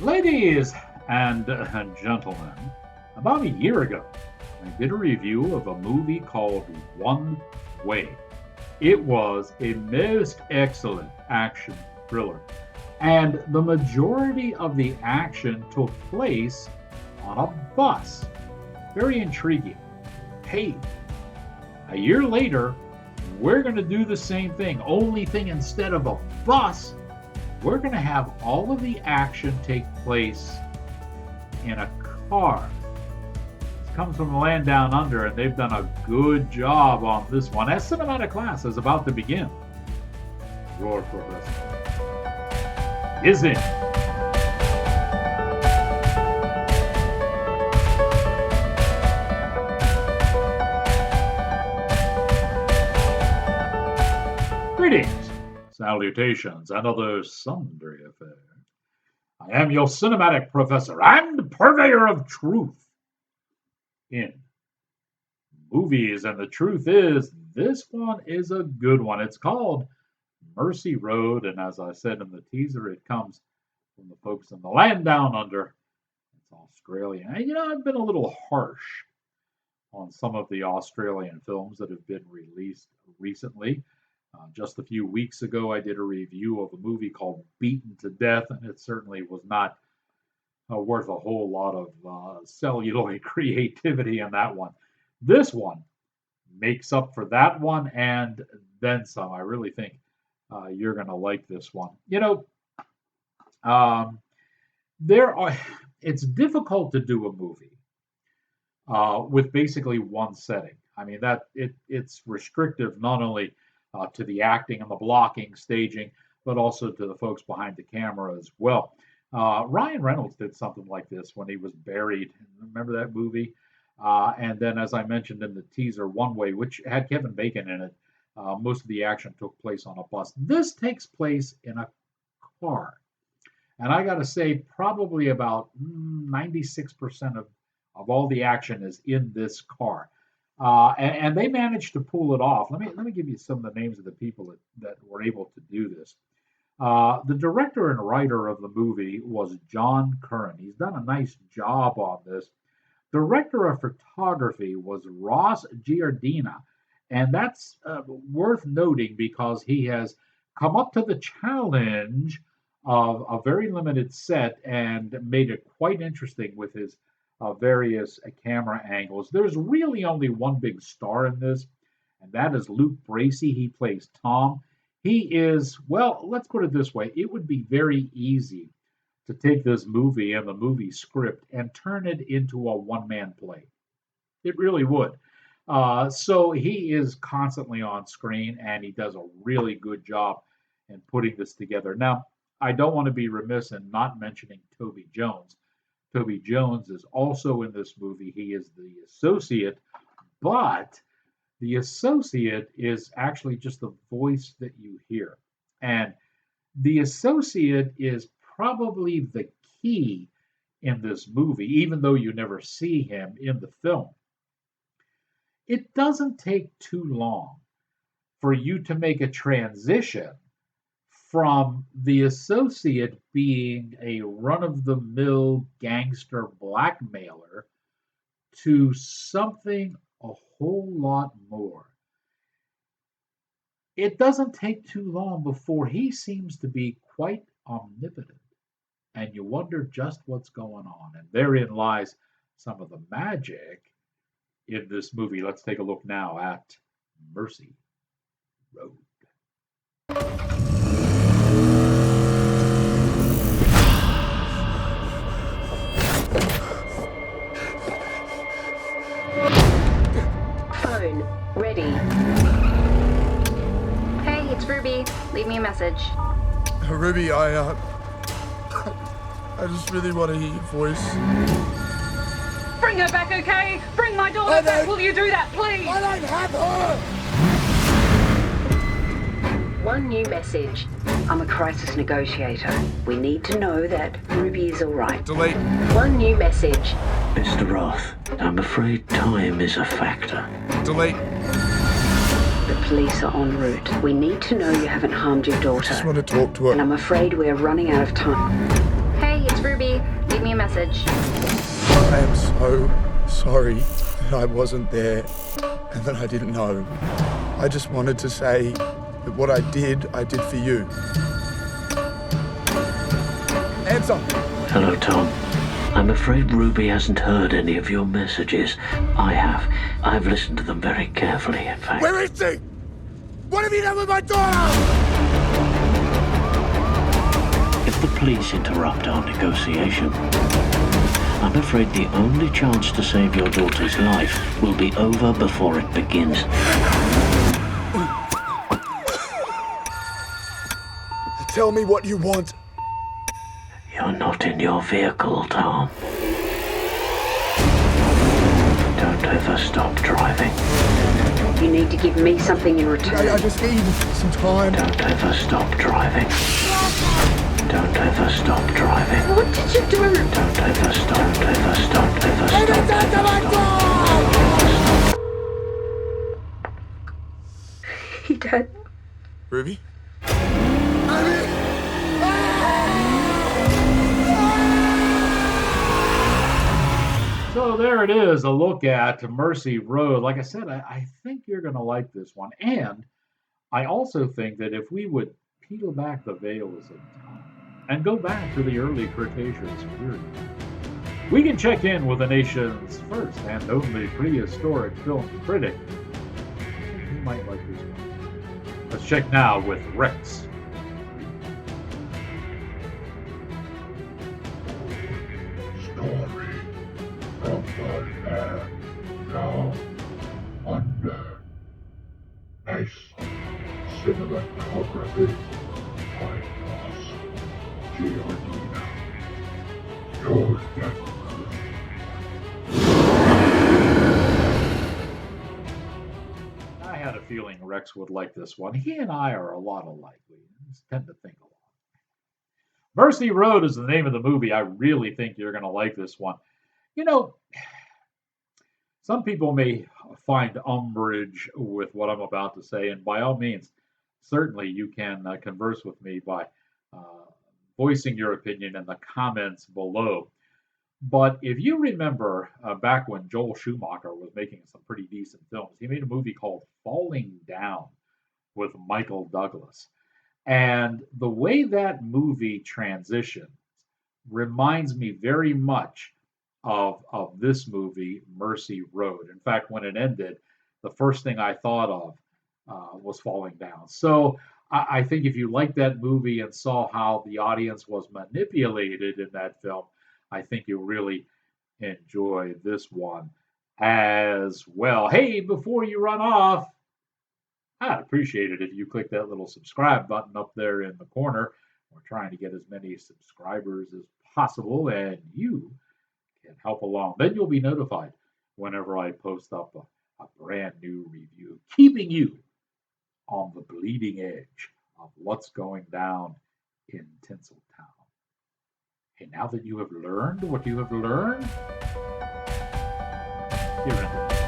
Ladies and gentlemen, about a year ago, I did a review of a movie called One Way. It was a most excellent action thriller, and the majority of the action took place on a bus. Very intriguing. Hey, a year later, we're going to do the same thing. Only thing, instead of a bus, we're going to have all of the action take place in a car. This comes from the land down under, and they've done a good job on this one. As cinematic class is about to begin, your professor is in. Greetings, salutations, and other sundry affairs. I am your cinematic professor and purveyor of truth in movies. And the truth is, this one is a good one. It's called Mercy Road. And as I said in the teaser, it comes from the folks in the land down under. It's Australia. And I've been a little harsh on some of the Australian films that have been released recently. Just a few weeks ago, I did a review of a movie called Beaten to Death, and it certainly was not worth a whole lot of celluloid creativity in that one. This one makes up for that one and then some. I really think you're going to like this one. Um, there are. It's difficult to do a movie with basically one setting. I mean it's restrictive not only to the acting and the blocking, staging, but also to the folks behind the camera as well. Ryan Reynolds did something like this when he was Buried. Remember that movie? And then, as I mentioned in the teaser, One Way, which had Kevin Bacon in it, most of the action took place on a bus. This takes place in a car. And I got to say, probably about 96% of all the action is in this car. And they managed to pull it off. Let me give you some of the names of the people that were able to do this. The director and writer of the movie was John Curran. He's done a nice job on this. Director of photography was Ross Giardina, and that's worth noting because he has come up to the challenge of a very limited set and made it quite interesting with his various camera angles. There's really only one big star in this, and that is Luke Bracey. He plays Tom. He is, well, let's put it this way. It would be very easy to take this movie and the movie script and turn it into a one-man play. It really would. So he is constantly on screen, and he does a really good job in putting this together. Now, I don't want to be remiss in not mentioning Toby Jones. Toby Jones is also in this movie. He is the associate, but the associate is actually just the voice that you hear. And the associate is probably the key in this movie, even though you never see him in the film. It doesn't take too long for you to make a transition from the associate being a run of the mill gangster blackmailer to something a whole lot more. It doesn't take too long before he seems to be quite omnipotent, and you wonder just what's going on. And therein lies some of the magic in this movie. Let's take a look now at Mercy Road. Phone ready. Hey, it's Ruby. Leave me a message. Ruby, I just really want to hear your voice. Bring her back, okay? Bring my daughter back. Will you do that, please? I don't have her! One new message. I'm a crisis negotiator. We need to know that Ruby is all right. Delete. One new message. Mr. Roth, I'm afraid time is a factor. Delete. The police are en route. We need to know you haven't harmed your I daughter. just want to talk to And her. I'm afraid we're running out of time. Hey, it's Ruby. message. I am so sorry that I wasn't there and that I didn't know. I just wanted to say that what I did for you. Answer! Hello, Tom. I'm afraid Ruby hasn't heard any of your messages. I have. I've listened to them very carefully, in fact. Where is she? What have you done with my daughter? If the police interrupt our negotiation, I'm afraid the only chance to save your daughter's life will be over before it begins. Tell me what you want. You're not in your vehicle, Tom. Don't ever stop driving. You need to give me something in return. I just need some time. Don't ever stop driving. Don't ever stop driving. What did you do? Don't ever stop, ever stop, ever stop, ever stop. He did. Ruby? So there it is, a look at Mercy Road. Like I said, I think you're going to like this one. And I also think that if we would peel back the veils of time and go back to the early Cretaceous period, we can check in with the nation's first and only prehistoric film critic. I think you might like this one. Let's check now with Rex. Story from the land down under. Nice cinematography by Ross Giordina. Your depth. I had a feeling Rex would like this one. He and I are a lot alike. We tend to think a lot. Mercy Road is the name of the movie. I really think you're going to like this one. You know, some people may find umbrage with what I'm about to say, and by all means, certainly you can converse with me by uh, voicing your opinion in the comments below. But if you remember back when Joel Schumacher was making some pretty decent films, he made a movie called Falling Down with Michael Douglas. And the way that movie transitions reminds me very much of this movie, Mercy Road. In fact, when it ended, the first thing I thought of was Falling Down. So I think if you liked that movie and saw how the audience was manipulated in that film, I think you'll really enjoy this one as well. Hey, before you run off, I'd appreciate it if you click that little subscribe button up there in the corner. We're trying to get as many subscribers as possible, and you can help along. Then you'll be notified whenever I post up a brand new review, keeping you on the bleeding edge of what's going down in Tinseltown. Hey, now that you have learned what you have learned, you're in.